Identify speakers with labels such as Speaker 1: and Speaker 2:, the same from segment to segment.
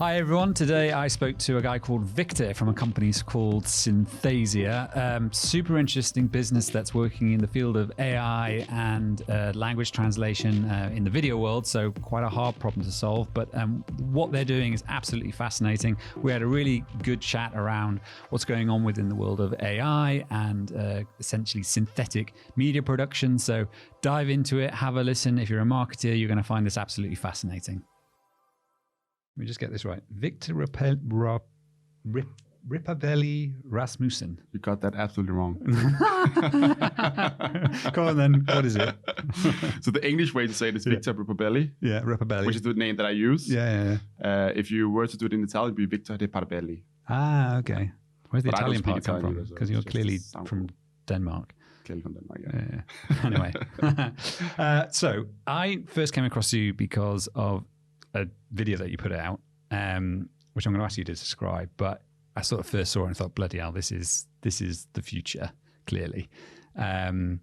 Speaker 1: Hi everyone, today I spoke to a guy called Victor from a company called Synthesia. Super interesting business that's working in the field of AI and language translation in the video world, so quite a hard problem to solve, but what they're doing is absolutely fascinating. We had a really good chat around what's going on within the world of AI and essentially synthetic media production, so dive into it, have a listen. If you're a marketer, you're going to find this absolutely fascinating. Let me just get this right. Victor Riparbelli Rasmussen.
Speaker 2: You got that absolutely wrong.
Speaker 1: Come on then, what is it?
Speaker 2: So the English way to say it is Victor Riparbelli.
Speaker 1: Yeah, Riparbelli.
Speaker 2: Which is the name that I use.
Speaker 1: Yeah.
Speaker 2: If you were to do it in Italian, it would be Victor Riparbelli.
Speaker 1: Ah, okay. Where's the Italian part come from? Because you're clearly from Denmark.
Speaker 2: Clearly from Denmark, yeah.
Speaker 1: Anyway. So I first came across you because of a video that you put out, which I'm going to ask you to describe, but I sort of first saw it and thought, bloody hell, this is the future, clearly. So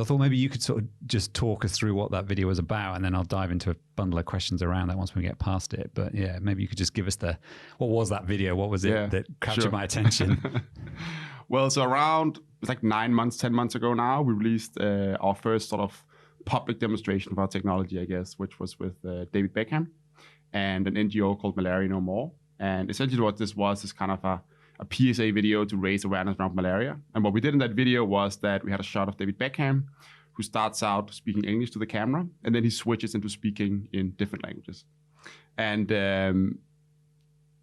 Speaker 1: I thought maybe you could sort of just talk us through what that video was about, and then I'll dive into a bundle of questions around that once we get past it. But yeah, maybe you could just give us what was that video? What was it that captured my attention?
Speaker 2: Well, so around, it's like 9 months, 10 months ago now, we released our first sort of public demonstration of our technology, I guess, which was with David Beckham and an NGO called Malaria No More. And essentially what this was is kind of a PSA video to raise awareness around malaria. And what we did in that video was that we had a shot of David Beckham, who starts out speaking English to the camera, and then he switches into speaking in different languages. And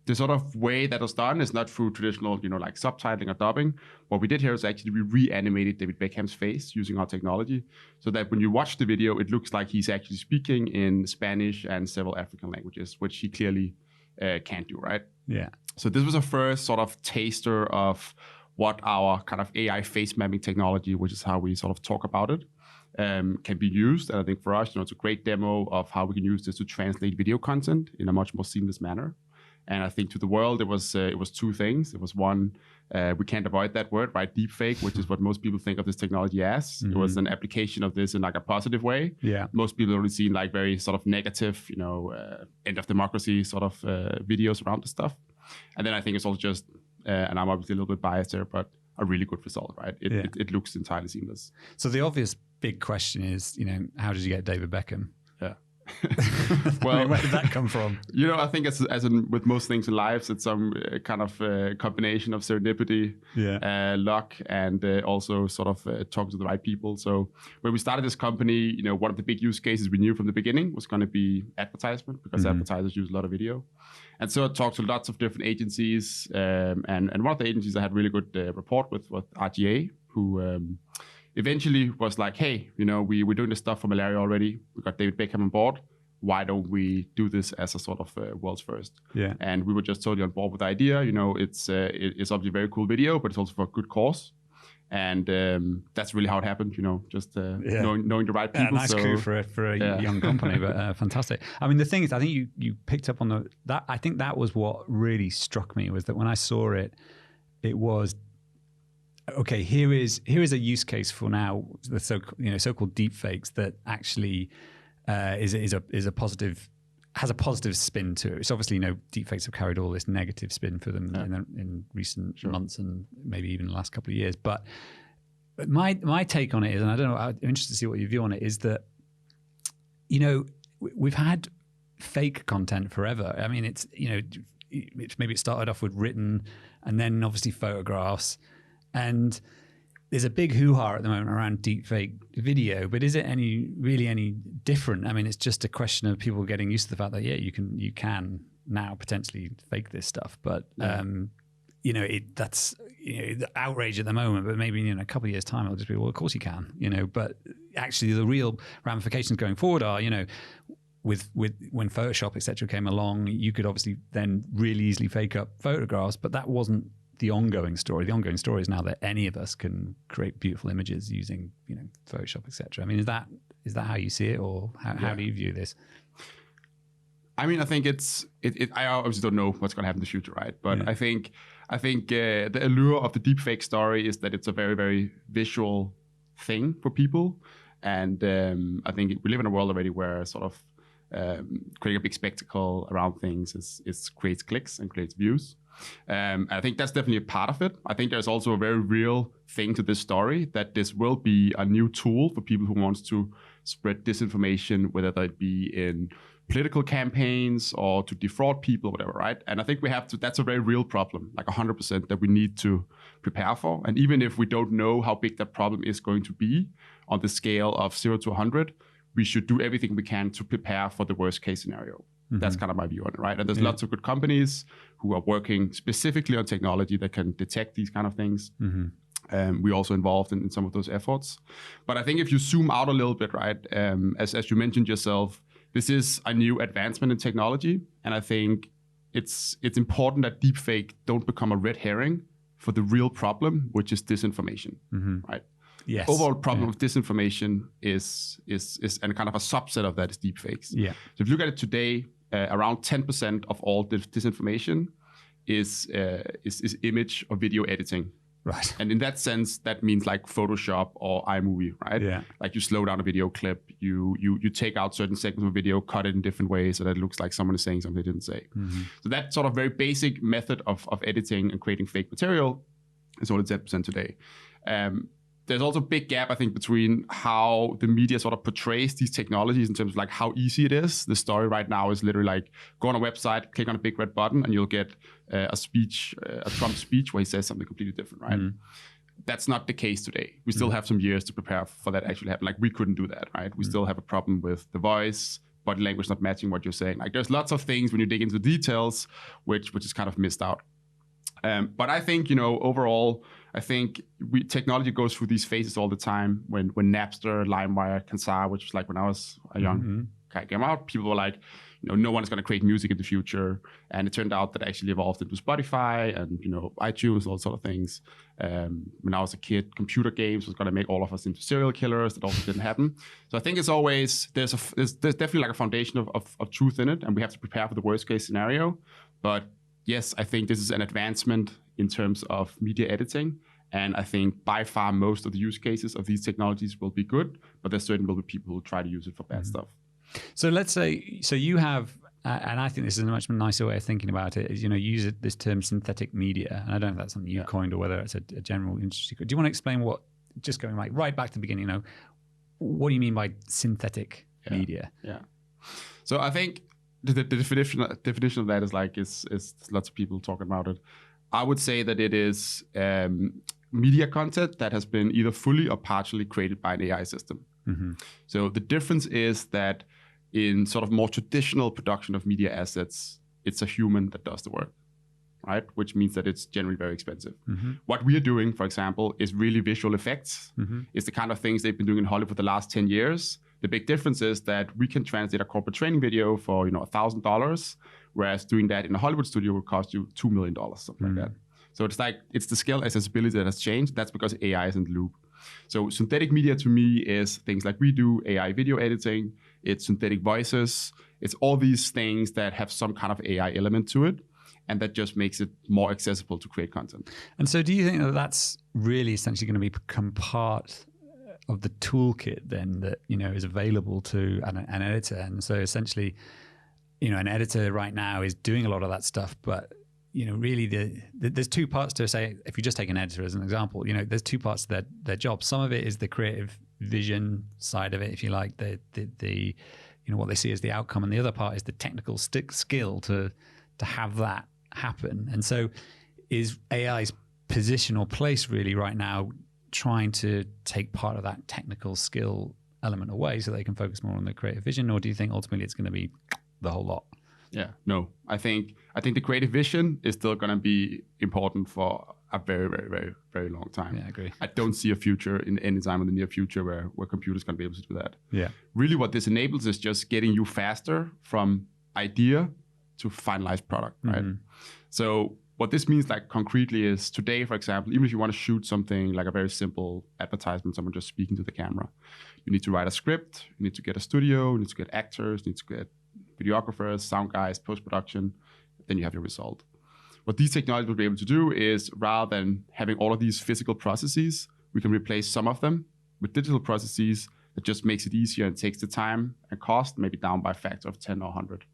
Speaker 2: the sort of way that was done is not through traditional, like subtitling or dubbing. What we did here is actually we reanimated David Beckham's face using our technology, so that when you watch the video, it looks like he's actually speaking in Spanish and several African languages, which he clearly can't do, right?
Speaker 1: Yeah.
Speaker 2: So this was a first sort of taster of what our kind of AI face mapping technology, which is how we sort of talk about it, can be used. And I think for us, it's a great demo of how we can use this to translate video content in a much more seamless manner. And I think to the world, it was two things. It was one, we can't avoid that word, right? Deepfake, which is what most people think of this technology as. Mm-hmm. It was an application of this in like a positive way. Yeah. Most people only seen like very sort of negative, end of democracy sort of videos around this stuff. And then I think it's also just, and I'm obviously a little bit biased there, but a really good result, right? It looks entirely seamless.
Speaker 1: So the obvious big question is, how did you get David Beckham?
Speaker 2: Yeah.
Speaker 1: Well, where did that come from?
Speaker 2: I think as in with most things in life, it's some kind of combination of serendipity, luck, and also sort of talking to the right people. So when we started this company, one of the big use cases we knew from the beginning was going to be advertisement, because advertisers use a lot of video. And so I talked to lots of different agencies, and one of the agencies I had really good rapport with was RGA, who eventually was like, hey, we're doing this stuff for malaria already. We got David Beckham on board. Why don't we do this as a sort of world's first? Yeah. And we were just totally on board with the idea. It's obviously a very cool video, but it's also for a good cause. And that's really how it happened, just knowing the right people.
Speaker 1: Nice coup for a young company, but fantastic. I mean, the thing is, I think you picked up on that. I think that was what really struck me, was that when I saw it, it was, okay, here is a use case for now the so-called deepfakes that actually is a positive, has a positive spin to it. It's obviously deepfakes have carried all this negative spin for them in recent months and maybe even the last couple of years. But my take on it is, and I don't know, I'm interested to see what your view on it is, that we've had fake content forever. I mean, it's maybe it started off with written and then obviously photographs. And there's a big hoo-ha at the moment around deepfake video, but is it really any different? I mean, it's just a question of people getting used to the fact that, you can now potentially fake this stuff. But, that's the outrage at the moment, but maybe in a couple of years' time, it'll just be, well, of course you can, but actually the real ramifications going forward are, with when Photoshop, et cetera, came along, you could obviously then really easily fake up photographs, but that wasn't the ongoing story. The ongoing story is now that any of us can create beautiful images using, Photoshop, etc. I mean, is that how you see it, or how do you view this?
Speaker 2: I mean, I think I obviously don't know what's going to happen in the future, right? But I think the allure of the deepfake story is that it's a very, very visual thing for people, and I think we live in a world already where sort of creating a big spectacle around things creates clicks and creates views. I think that's definitely a part of it. I think there's also a very real thing to this story, that this will be a new tool for people who wants to spread disinformation, whether it be in political campaigns or to defraud people, whatever, right? And I think that's a very real problem, like 100%, that we need to prepare for. And even if we don't know how big that problem is going to be on the scale of 0 to 100, we should do everything we can to prepare for the worst case scenario. That's kind of my view on it, right? And there's lots of good companies who are working specifically on technology that can detect these kind of things. We're also involved in some of those efforts. But I think if you zoom out a little bit, right, as you mentioned yourself, this is a new advancement in technology. And I think it's important that deepfake don't become a red herring for the real problem, which is disinformation, right?
Speaker 1: Yes.
Speaker 2: Overall problem of disinformation is and kind of a subset of that is deepfakes.
Speaker 1: Yeah.
Speaker 2: So if you look at it today, around 10% of all disinformation is image or video editing.
Speaker 1: Right.
Speaker 2: And in that sense, that means like Photoshop or iMovie, right?
Speaker 1: Yeah.
Speaker 2: Like you slow down a video clip, you take out certain segments of a video, cut it in different ways so that it looks like someone is saying something they didn't say. So that sort of very basic method of editing and creating fake material is only 10% today. There's also a big gap, I think, between how the media sort of portrays these technologies in terms of like how easy it is. The story right now is literally like, go on a website, click on a big red button, and you'll get a Trump speech where he says something completely different, right? That's not the case today. We still have some years to prepare for that actually happen. Like we couldn't do that, right? We still have a problem with the voice, body language not matching what you're saying. Like there's lots of things when you dig into the details, which is kind of missed out. But I think, overall, I think technology goes through these phases all the time. When Napster, LimeWire, Kansar, which was like when I was a young guy came out, people were like, no one is going to create music in the future. And it turned out that it actually evolved into Spotify and, iTunes, all sort of things. When I was a kid, computer games was going to make all of us into serial killers. That also didn't happen. So I think it's always, there's definitely like a foundation of truth in it. And we have to prepare for the worst case scenario. But yes, I think this is an advancement in terms of media editing. And I think by far most of the use cases of these technologies will be good, but there certainly will be people who try to use it for bad stuff.
Speaker 1: So let's say, you have, and I think this is a much nicer way of thinking about it, is, use this term synthetic media. And I don't know if that's something you coined or whether it's a general industry. Do you want to explain what, just going like right back to the beginning, what do you mean by synthetic media? Yeah.
Speaker 2: So I think the definition of that is lots of people talking about it. I would say that it is media content that has been either fully or partially created by an AI system. So the difference is that in sort of more traditional production of media assets, it's a human that does the work, right? Which means that it's generally very expensive. What we are doing, for example, is really visual effects. It's the kind of things they've been doing in Hollywood for the last 10 years. The big difference is that we can translate a corporate training video for $1,000, whereas doing that in a Hollywood studio would cost you $2 million, something like that. So it's the scale accessibility that has changed. That's because AI is in the loop. So synthetic media to me is things like we do, AI video editing, it's synthetic voices, it's all these things that have some kind of AI element to it, and that just makes it more accessible to create content.
Speaker 1: And so do you think that that's really essentially going to become part of the toolkit then that, is available to an editor? And so essentially, an editor right now is doing a lot of that stuff, but really there's two parts to, say, if you just take an editor as an example, there's two parts to their job. Some of it is the creative vision side of it, if you like, the what they see as the outcome, and the other part is the technical skill to have that happen. And so is AI's position or place really right now trying to take part of that technical skill element away so they can focus more on the creative vision, or do you think ultimately it's going to be the whole lot?
Speaker 2: Yeah, no. I think the creative vision is still going to be important for a very, very, very, very long time.
Speaker 1: Yeah, I agree.
Speaker 2: I don't see a future in any time in the near future where computers can be able to do that.
Speaker 1: Yeah.
Speaker 2: Really what this enables is just getting you faster from idea to finalized product, right? So what this means like concretely is today, for example, even if you want to shoot something like a very simple advertisement, someone just speaking to the camera, you need to write a script, you need to get a studio, you need to get actors, you need to get videographers, sound guys, post-production, then you have your result. What these technologies will be able to do is, rather than having all of these physical processes, we can replace some of them with digital processes It just makes it easier and takes the time and cost maybe down by a factor of 10 or 100.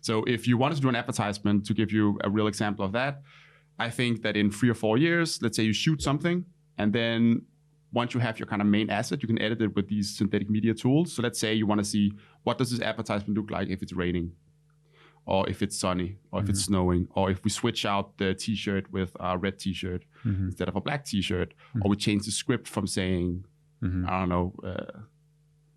Speaker 2: So if you wanted to do an advertisement, to give you a real example of that, I think that in 3 or 4 years, let's say you shoot something, and then once you have your kind of main asset, you can edit it with these synthetic media tools. So let's say you want to see, what does this advertisement look like if it's raining, or if it's sunny, or if it's snowing, or if we switch out the t-shirt with a red t-shirt instead of a black t-shirt, or we change the script from saying, I don't know,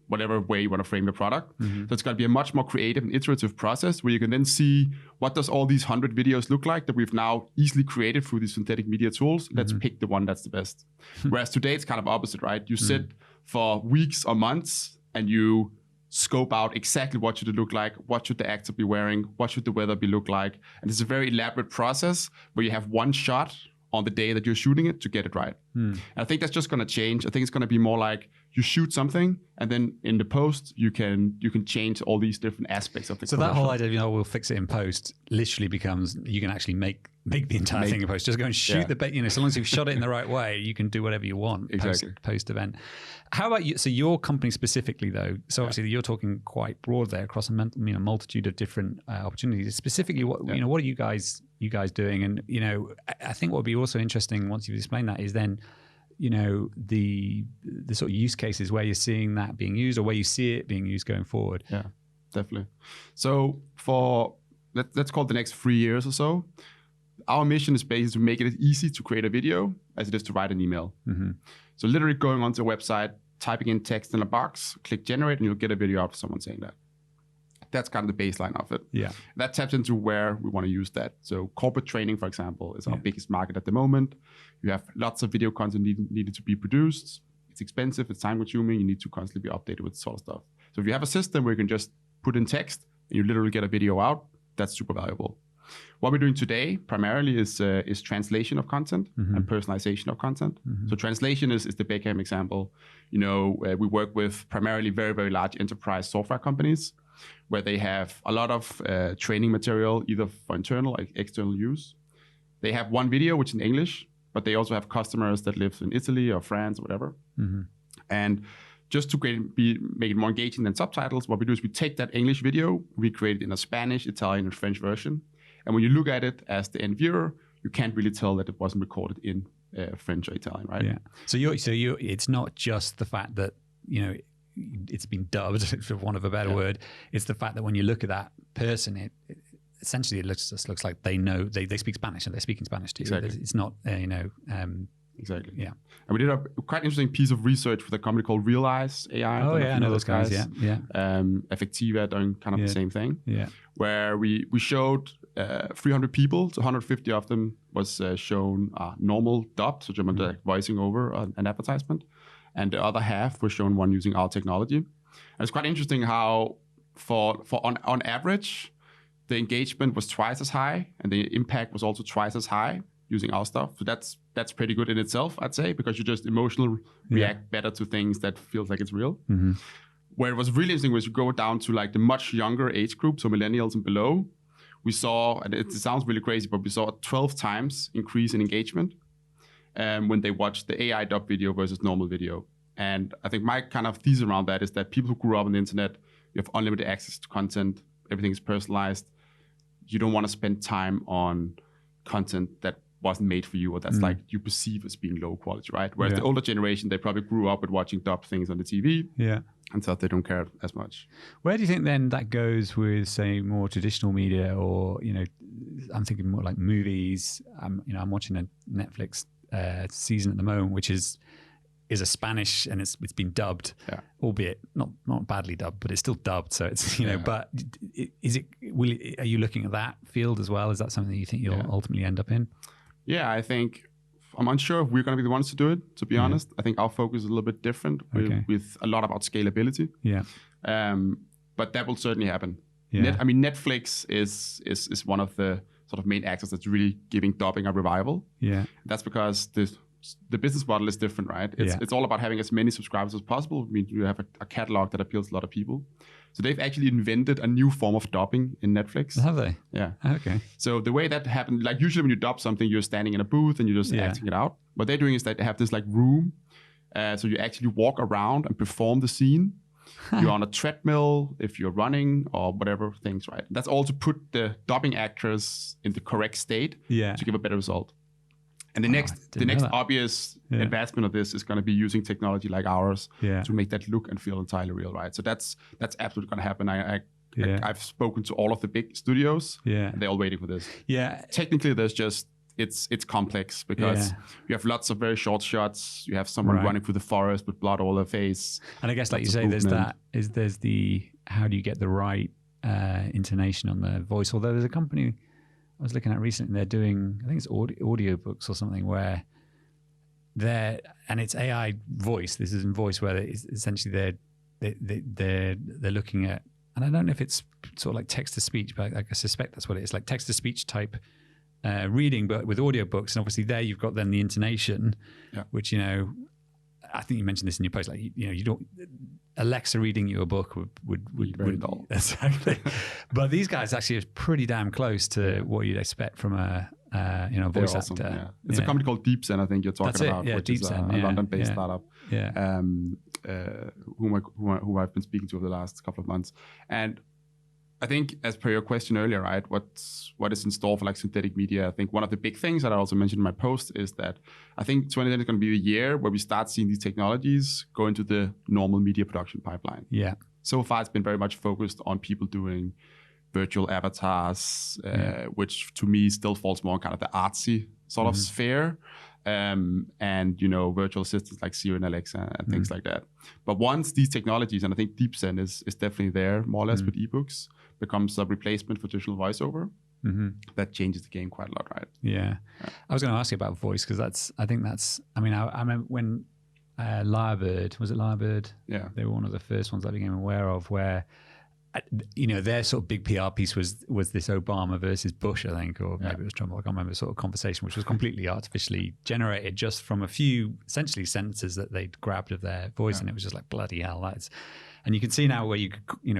Speaker 2: whatever way you want to frame the product. So it's going to be a much more creative and iterative process where you can then see, what does all these 100 videos look like that we've now easily created through these synthetic media tools? Let's pick the one that's the best. Whereas today it's kind of opposite, right? You sit for weeks or months and you scope out exactly what should it look like, what should the actor be wearing, what should the weather be look like. And it's a very elaborate process where you have one shot on the day that you're shooting it to get it right. And I think that's just going to change. I think it's going to be more like you shoot something, and then in the post you can change all these different aspects of the
Speaker 1: So that whole idea of we'll fix it in post literally becomes, you can actually make the entire thing in post. Just go and shoot so long as you've shot it in the right way, you can do whatever you want post event. How about you? So your company specifically though, so obviously you're talking quite broad there across a multitude of different opportunities. Specifically, what what are you guys doing? And I think what would be also interesting once you've explained that is then the sort of use cases where you're seeing that being used, or where you see it being used going forward.
Speaker 2: Yeah, definitely. So for let's call it the next 3 years or so, our mission is basically to make it as easy to create a video as it is to write an email. So literally going onto a website, typing in text in a box, click generate, and you'll get a video out of someone saying that. That's kind of the baseline of it. Yeah. That taps into where we want to use that. So corporate training, for example, is our biggest market at the moment. You have lots of video content needed to be produced. It's expensive, it's time consuming. You need to constantly be updated with sort of stuff. So if you have a system where you can just put in text and you literally get a video out, that's super valuable. What we're doing today primarily is translation of content and personalization of content. So translation is the Beckham example. We work with primarily very, very large enterprise software companies where they have a lot of training material, either for internal or external use. They have one video, which is in English, but they also have customers that live in Italy or France or whatever. And just to make it more engaging than subtitles, what we do is we take that English video, recreate it in a Spanish, Italian, and French version. And when you look at it as the end viewer, you can't really tell that it wasn't recorded in French or Italian, right? Yeah.
Speaker 1: So it's not just the fact that it's been dubbed, for want of a better word. It's the fact that when you look at that person, it essentially looks like they know they speak Spanish and they're speaking Spanish to you. Exactly. It's not
Speaker 2: exactly.
Speaker 1: Yeah.
Speaker 2: And we did a quite interesting piece of research with a company called Realize AI.
Speaker 1: Oh yeah, I know those guys. Yeah.
Speaker 2: Effectiva doing kind of the same thing.
Speaker 1: Yeah.
Speaker 2: Where we showed 300 people, so 150 of them was shown normal dubbed, so German voicing over an advertisement, and the other half was shown one using our technology. And it's quite interesting how for on average, the engagement was twice as high and the impact was also twice as high using our stuff. So that's pretty good in itself, I'd say, because you just emotionally react better to things that feels like it's real. Where it was really interesting was you go down to like the much younger age group, so millennials and below. We saw, and it sounds really crazy, but we saw a 12 times increase in engagement when they watched the AI dub video versus normal video. And I think my kind of thesis around that is that people who grew up on the internet, you have unlimited access to content, everything is personalized. You don't want to spend time on content that wasn't made for you or that's like you perceive as being low quality, right? Whereas the older generation, they probably grew up with watching dubbed things on the TV. Yeah. And so they don't care as much.
Speaker 1: Where do you think then that goes with, say, more traditional media, or I'm thinking more like movies. I'm watching a Netflix season at the moment, which is a Spanish, and it's been dubbed, albeit not badly dubbed, but it's still dubbed. So it's But are you looking at that field as well? Is that something that you think you'll ultimately end up in?
Speaker 2: Yeah, I think. I'm unsure if we're going to be the ones to do it, to be honest. I think our focus is a little bit different with a lot about scalability. Yeah. But that will certainly happen. Yeah. Netflix is one of the sort of main actors that's really giving dubbing a revival. Yeah. That's because the business model is different, right? It's all about having as many subscribers as possible. I mean, you have a catalog that appeals to a lot of people. So they've actually invented a new form of dubbing in Netflix.
Speaker 1: Have they?
Speaker 2: Yeah.
Speaker 1: Okay.
Speaker 2: So the way that happened, like usually when you dub something, you're standing in a booth and you're just acting it out. What they're doing is that they have this like room So you actually walk around and perform the scene. You're on a treadmill, if you're running or whatever things, right? That's all to put the dubbing actors in the correct state to give a better result. And the next obvious advancement of this is going to be using technology like ours to make that look and feel entirely real, right? So that's absolutely going to happen. I've spoken to all of the big studios, and they're all waiting for this.
Speaker 1: Yeah.
Speaker 2: Technically, there's just it's complex because you have lots of very short shots. You have someone running through the forest with blood all over their face.
Speaker 1: And I guess, like you say, there's the how do you get the right intonation on the voice? Although there's a company I was looking at recently, they're doing, I think it's audio books or something where and it's AI voice. This is in voice where it's essentially they're looking at, and I don't know if it's sort of like text to speech, but I suspect that's what it is, like text to speech type reading, but with audiobooks. And obviously there you've got then the intonation, which, I think you mentioned this in your post, like, you don't, Alexa reading you a book would
Speaker 2: be very dull.
Speaker 1: Exactly. But these guys actually are pretty damn close to what you'd expect from a voice
Speaker 2: awesome,
Speaker 1: actor.
Speaker 2: Yeah. It's a company called Deepzen, I think you're talking about, which is a London-based startup. Who I've been speaking to over the last couple of months. And I think, as per your question earlier, right, what is in store for like synthetic media? I think one of the big things that I also mentioned in my post is that I think 2010 is going to be the year where we start seeing these technologies go into the normal media production pipeline. Yeah. So far, it's been very much focused on people doing virtual avatars, which to me still falls more on kind of the artsy sort of sphere. And virtual assistants like Siri and Alexa and things like that. But once these technologies, and I think Deepzen is definitely there more or less with ebooks, becomes a replacement for digital voiceover, that changes the game quite a lot, right?
Speaker 1: Yeah. I was going to ask you about voice because I remember when Lyrebird, was it Lyrebird?
Speaker 2: Yeah.
Speaker 1: They were one of the first ones I became aware of where their sort of big PR piece was this Obama versus Bush, I think, or maybe it was Trump. I can't remember, sort of conversation, which was completely artificially generated just from a few essentially sentences that they'd grabbed of their voice, and it was just like, bloody hell, and you can see now where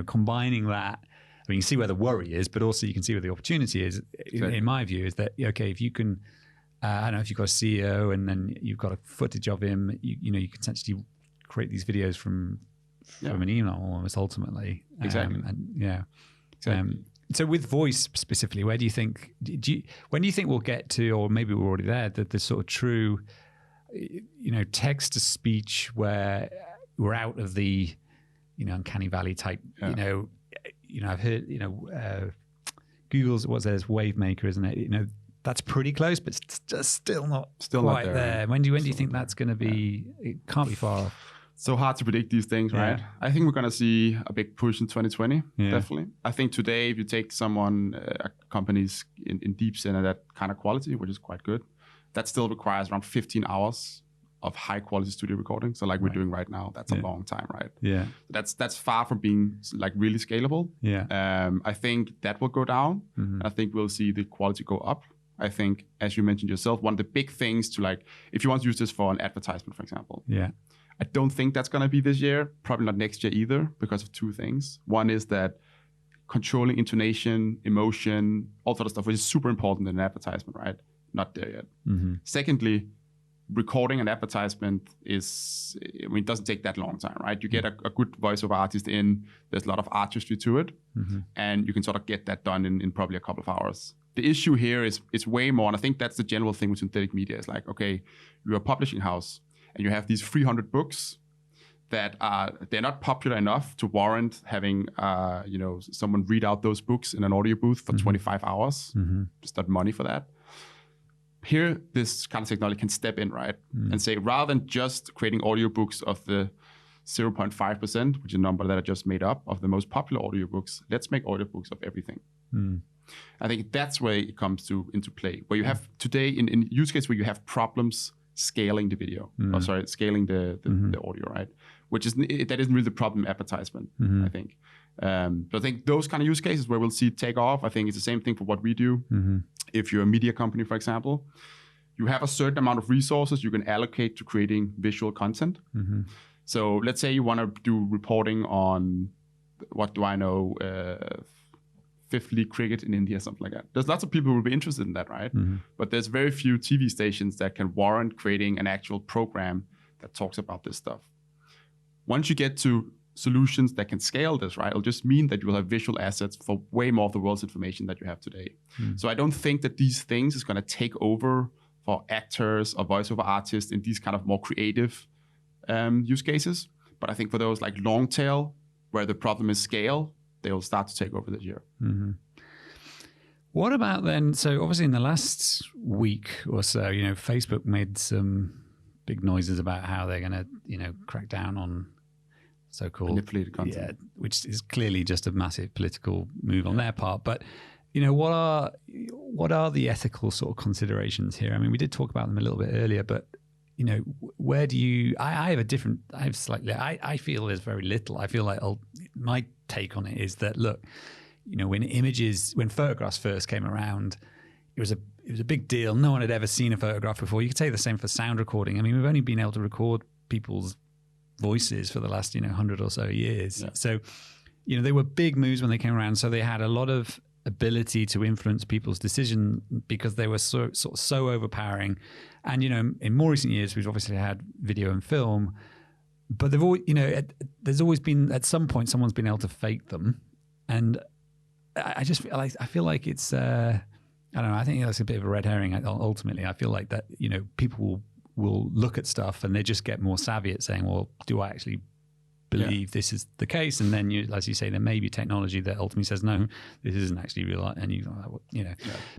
Speaker 1: combining that. I mean, you can see where the worry is, but also you can see where the opportunity is. Exactly. In my view, is that if you can, I don't know, if you've got a CEO and then you've got a footage of him, you can essentially create these videos from an email almost ultimately.
Speaker 2: Exactly.
Speaker 1: So with voice specifically, where do you think, when do you think we'll get to, or maybe we're already there, that the sort of true, text to speech where we're out of the, uncanny valley type, I've heard, Google's, there's Wavemaker, isn't it? That's pretty close, but it's just still not quite there. When do you think that's going to be? It can't be far off.
Speaker 2: So hard to predict these things, right? I think we're going to see a big push in 2020, definitely. I think today, if you take companies in Deepzen at that kind of quality, which is quite good, that still requires around 15 hours of high quality studio recording. So like we're doing right now, that's a long time, right? Yeah. That's far from being like really scalable. Yeah. I think that will go down. I think we'll see the quality go up. I think, as you mentioned yourself, one of the big things to if you want to use this for an advertisement, for example. Yeah. I don't think that's going to be this year, probably not next year either, because of two things. One is that controlling intonation, emotion, all sort of stuff, which is super important in an advertisement, right? Not there yet. Secondly, recording an advertisement it doesn't take that long time, right? You get a good voiceover artist in, there's a lot of artistry to it, and you can sort of get that done in probably a couple of hours. The issue here is way more, and I think that's the general thing with synthetic media, is like, okay, you're a publishing house, and you have these 300 books that they're not popular enough to warrant having someone read out those books in an audio booth for 25 hours. Just not money for that. Here, this kind of technology can step in, right? And say, rather than just creating audiobooks of the 0.5%, which is a number that I just made up, of the most popular audiobooks, let's make audiobooks of everything. I think that's where it comes into play. Where you have today, in use case where you have problems scaling the video, scaling the audio, right? That isn't really the problem advertisement, I think. But I think those kind of use cases where we'll see take off, I think it's the same thing for what we do. If you're a media company, for example, you have a certain amount of resources you can allocate to creating visual content. So let's say you want to do reporting on, what do I know, Fifth League cricket in India, something like that. There's lots of people who will be interested in that, right? But there's very few TV stations that can warrant creating an actual program that talks about this stuff. Once you get to solutions that can scale this, right, it'll just mean that you will have visual assets for way more of the world's information that you have today. So I don't think that these things is going to take over for actors or voiceover artists in these kind of more creative use cases. But I think for those like long tail, where the problem is scale, they will start to take over this year.
Speaker 1: What about then? So obviously in the last week or so, Facebook made some big noises about how they're going to, crack down on so-called
Speaker 2: manipulated content.
Speaker 1: Yeah, which is clearly just a massive political move on their part. But what are the ethical sort of considerations here? I mean, we did talk about them a little bit earlier, but where do you? I feel there's very little. I feel like my take on it is that look, when photographs first came around, it was a big deal. No one had ever seen a photograph before. You could say the same for sound recording. I mean, we've only been able to record people's voices for the last 100 or so years. So they were big moves when they came around. So they had a lot of ability to influence people's decision because they were so overpowering. And in more recent years, we've obviously had video and film, but they've always, there's always been at some point someone's been able to fake them. And I feel like it's I don't know. I think that's a bit of a red herring. Ultimately, I feel like that people will look at stuff and they just get more savvy at saying, well, do I actually believe this is the case? And then as you say, there may be technology that ultimately says, no, this isn't actually real. And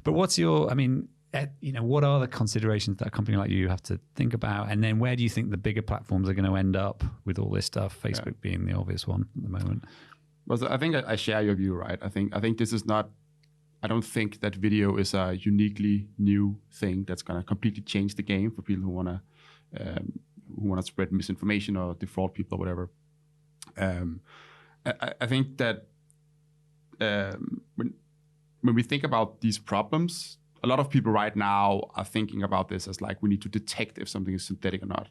Speaker 1: but what's your? I mean, what are the considerations that a company like you have to think about? And then where do you think the bigger platforms are going to end up with all this stuff? Facebook being the obvious one at the moment.
Speaker 2: Well, so I think I share your view, right? I think this is not. I don't think that video is a uniquely new thing that's going to completely change the game for people who want to spread misinformation or defraud people or whatever. I think that when we think about these problems, a lot of people right now are thinking about this as like we need to detect if something is synthetic or not,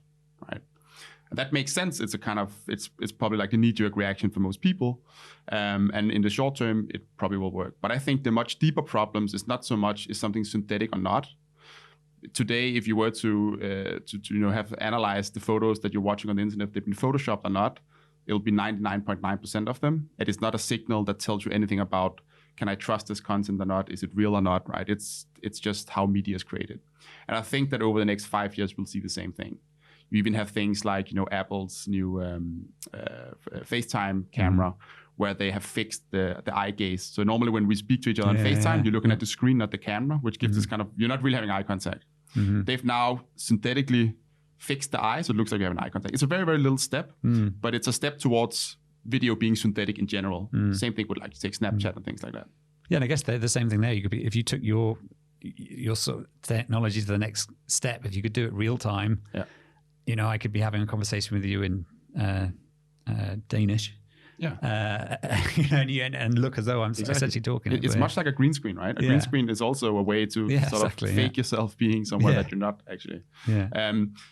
Speaker 2: right? And that makes sense. It's it's probably like a knee-jerk reaction for most people, and in the short term, it probably will work. But I think the much deeper problems is not so much is something synthetic or not. Today, if you were to have analyzed the photos that you're watching on the internet, if they've been photoshopped or not, it'll be 99.9% of them. It is not a signal that tells you anything about, can I trust this content or not? Is it real or not, right? It's just how media is created. And I think that over the next 5 years, we'll see the same thing. You even have things like, Apple's new FaceTime camera, where they have fixed the eye gaze. So normally when we speak to each other on FaceTime, you're looking at the screen, not the camera, which gives this kind of, you're not really having eye contact. They've now synthetically fixed the eye, so it looks like you have an eye contact. It's a very, very little step, but it's a step towards video being synthetic in general. Same thing with like take Snapchat and things like that. Yeah,
Speaker 1: and I guess the same thing there. You could be, if you took your sort of technology to the next step, if you could do it real time. I could be having a conversation with you in Danish. And look as though I'm essentially talking.
Speaker 2: It's much like a green screen, right? A green screen is also a way to sort of fake yourself being somewhere that you're not actually.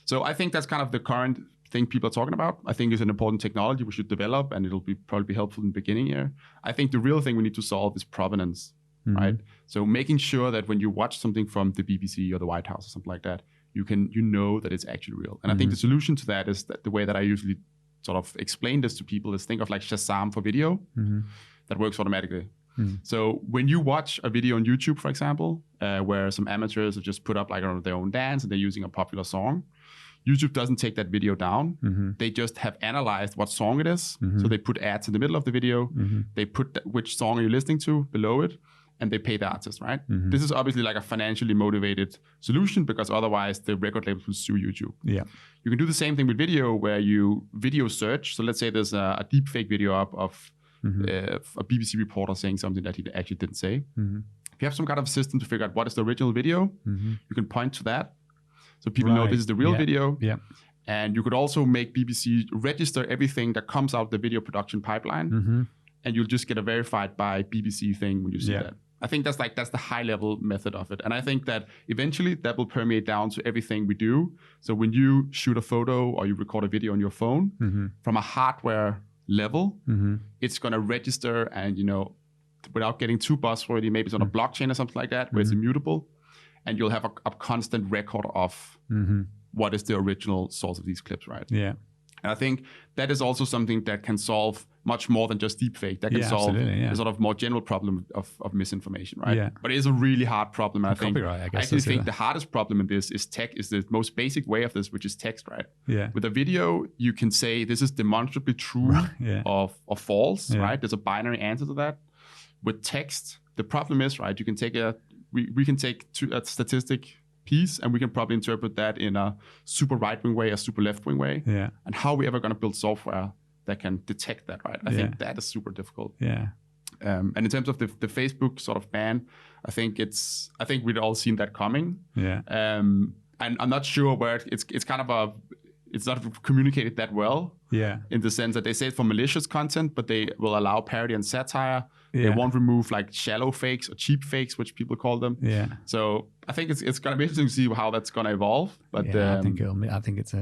Speaker 2: So I think that's kind of the current thing people are talking about. I think it's an important technology we should develop, and it'll probably be helpful in the beginning here. I think the real thing we need to solve is provenance, right? So making sure that when you watch something from the BBC or the White House or something like that, you know that it's actually real. And I think the solution to that is that the way that I usually sort of explain this to people is think of like Shazam for video that works automatically. So when you watch a video on YouTube, for example, where some amateurs have just put up like their own dance and they're using a popular song, YouTube doesn't take that video down. They just have analyzed what song it is. So they put ads in the middle of the video. They put which song are you listening to below it, and they pay the artist, right? This is obviously like a financially motivated solution because otherwise the record labels will sue YouTube. You can do the same thing with video where you video search. So let's say there's a deep fake video up of a BBC reporter saying something that he actually didn't say. If you have some kind of system to figure out what is the original video, you can point to that. So people know this is the real video. And you could also make BBC register everything that comes out of the video production pipeline. And you'll just get a verified by BBC thing when you see that. I think that's the high level method of it. And I think that eventually that will permeate down to everything we do. So when you shoot a photo or you record a video on your phone, from a hardware level, it's going to register and, without getting too buzzwordy, maybe it's on a blockchain or something like that, where it's immutable. And you'll have a constant record of what is the original source of these clips, right?
Speaker 1: Yeah.
Speaker 2: And I think that is also something that can solve much more than just deepfake. That can solve a sort of more general problem of misinformation, right?
Speaker 1: Yeah.
Speaker 2: But it is a really hard problem. I think.
Speaker 1: Copyright, I guess.
Speaker 2: I actually think the hardest problem in this is the most basic way of this, which is text, right?
Speaker 1: Yeah.
Speaker 2: With a video, you can say this is demonstrably true or false, right? There's a binary answer to that. With text, the problem is, right, you can take we can take a statistic piece and we can probably interpret that in a super right-wing way, a super left-wing way.
Speaker 1: Yeah.
Speaker 2: And how are we ever going to build software that can detect that, right? I think that is super difficult.
Speaker 1: Yeah.
Speaker 2: And in terms of the Facebook sort of ban, I think we'd all seen that coming.
Speaker 1: Yeah.
Speaker 2: And I'm not sure where it's kind of it's not communicated that well.
Speaker 1: Yeah.
Speaker 2: In the sense that they say it's for malicious content, but they will allow parody and satire.
Speaker 1: Yeah.
Speaker 2: They won't remove like shallow fakes or cheap fakes, which people call them.
Speaker 1: Yeah.
Speaker 2: So I think it's going to be interesting to see how that's going to evolve. But
Speaker 1: I think it's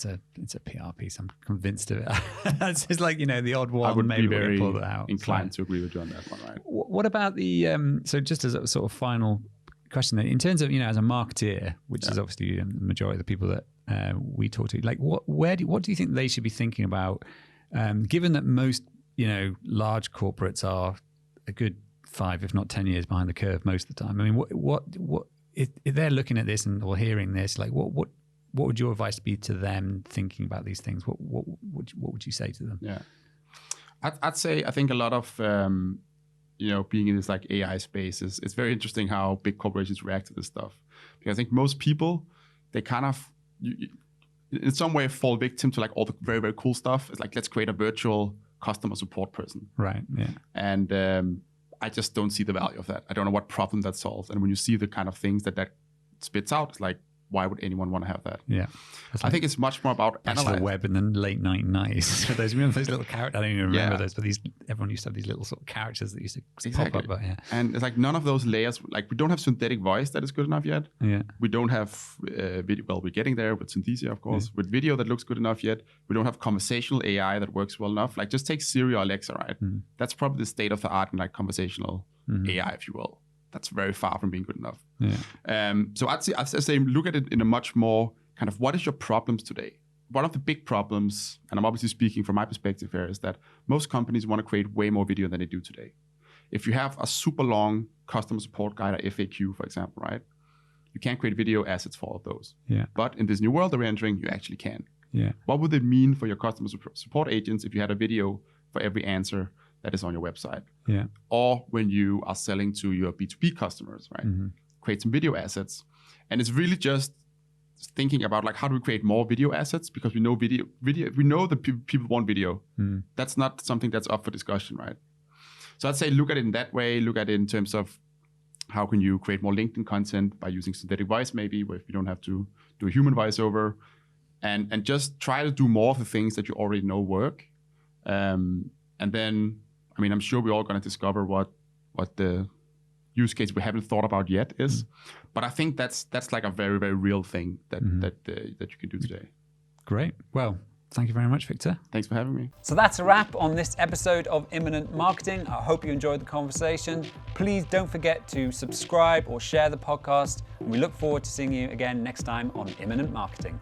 Speaker 1: a PR piece. I'm convinced of it. It's just like, the odd one.
Speaker 2: I would
Speaker 1: maybe
Speaker 2: be very
Speaker 1: pull that out.
Speaker 2: inclined to agree with you on that one, right?
Speaker 1: What about the so just as a sort of final question, in terms of as a marketeer, which is obviously the majority of the people that we talk to, like what do you think they should be thinking about, given that most large corporates are a good 5, if not 10 years behind the curve most of the time? I mean, what if they're looking at this or hearing this, like what would your advice be to them thinking about these things? What would you say to them?
Speaker 2: Yeah, I'd say I think a lot of being in this like AI space it's very interesting how big corporations react to this stuff, because I think most people, they kind of in some way fall victim to like all the very, very cool stuff. It's like, let's create a virtual customer support person.
Speaker 1: Right. Yeah.
Speaker 2: And I just don't see the value of that. I don't know what problem that solves. And when you see the kind of things that spits out, it's like, why would anyone want to have that?
Speaker 1: Yeah.
Speaker 2: I think it's much more about
Speaker 1: analyzing the web in the late 1990s. Remember those little characters? I don't even remember those, but everyone used to have these little sort of characters that used to pop up. But,
Speaker 2: and it's like none of those layers, like we don't have synthetic voice that is good enough yet.
Speaker 1: Yeah.
Speaker 2: We don't have video. Well, we're getting there with Synthesia, of course. With video that looks good enough yet. We don't have conversational AI that works well enough. Like just take Siri or Alexa, right? Mm. That's probably the state of the art in like conversational AI, if you will. That's very far from being good enough.
Speaker 1: Yeah.
Speaker 2: So I'd say look at it in a much more kind of, what is your problems today? One of the big problems, and I'm obviously speaking from my perspective here, is that most companies want to create way more video than they do today. If you have a super long customer support guide or FAQ, for example, right? You can't create video assets for all of those.
Speaker 1: Yeah.
Speaker 2: But in this new world that we're entering, you actually can.
Speaker 1: Yeah.
Speaker 2: What would it mean for your customer support agents if you had a video for every answer that is on your website?
Speaker 1: Yeah.
Speaker 2: Or when you are selling to your B2B customers, right? Mm-hmm. Create some video assets. And it's really just thinking about like, how do we create more video assets? Because we know we know that people want video. Mm. That's not something that's up for discussion, right? So I'd say look at it in that way. Look at it in terms of how can you create more LinkedIn content by using synthetic voice, maybe, where if you don't have to do a human voiceover, and just try to do more of the things that you already know work. And then, I mean, I'm sure we're all going to discover what the use case we haven't thought about yet is. But I think that's like a very, very real thing that you can do today.
Speaker 1: Great. Well, thank you very much, Victor.
Speaker 2: Thanks for having me.
Speaker 1: So that's a wrap on this episode of Imminent Marketing. I hope you enjoyed the conversation. Please don't forget to subscribe or share the podcast. And we look forward to seeing you again next time on Imminent Marketing.